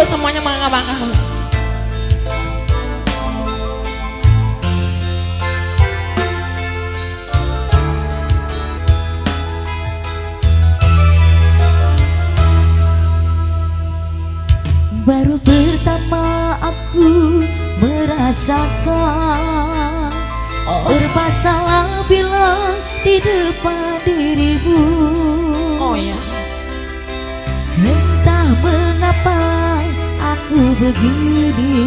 semuanya mangga-mangga. Baru pertama aku merasakan serba salah bila di depan dirimu. Oh ya. Entah mengapa aku begini,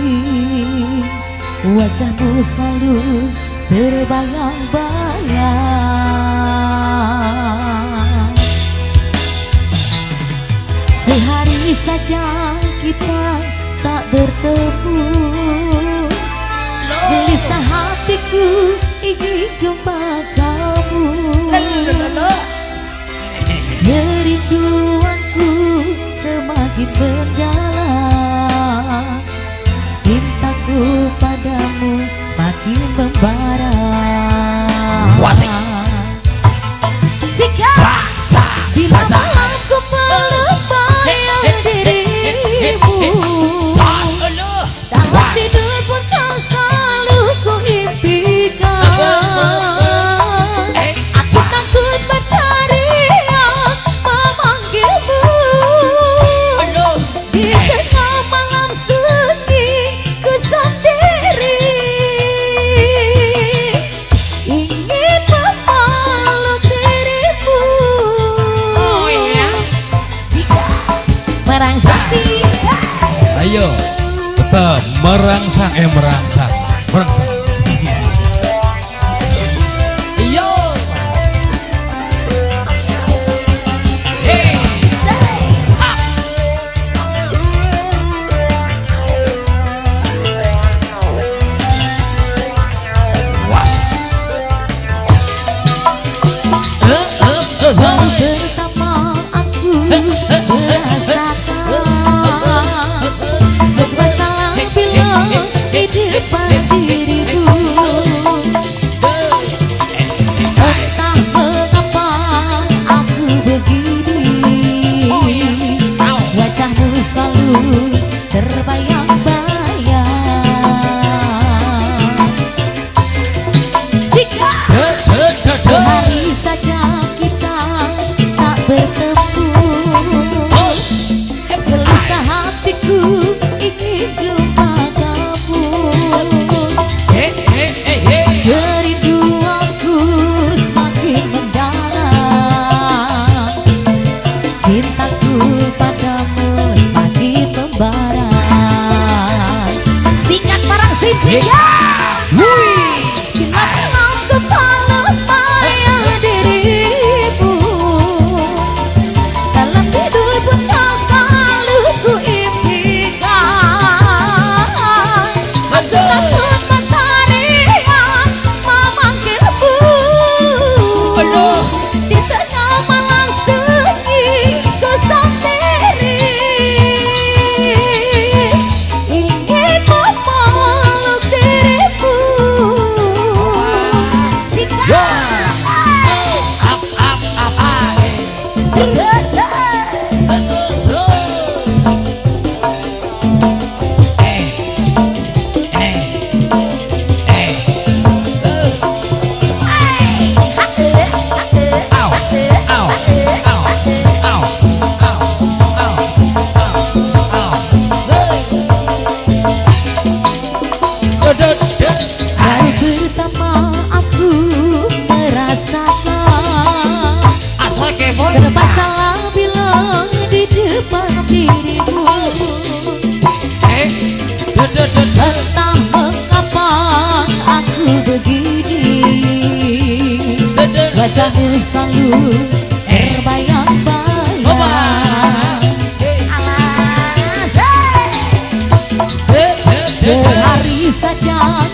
wajahmu selalu terbayang-bayang. Sehari saja kita tak bertemu, gelisah hatiku ingin jumpa kamu. Kerinduanku semakin mendalam, cintaku padamu semakin membara. Sikap bila aku melupakan dirimu, dalam tidur pun kau selalu ku impikan. Aku takut berteriak memanggilmu di tengah malam sunyi, ku sendiri ingin memeluk dirimu. Oh iya. Merangsang ayo tetap merangsang merangsang. Yo. Hey. baru pertama aku merasakan serba salah bila di depan dirimu. Entah mengapa aku begini, wajahmu selalu terbayang-bayang. Sehari saja kita tak bertemu, gelisah hatiku ingin jumpa kamu. Kerinduanku semakin mendalam, cintaku padamu semakin membara. Singkat parang sintia. Serba salah bila di depan dirimu. Entah mengapa aku begini, wajahmu selalu terbayang-bayang. Sehari saja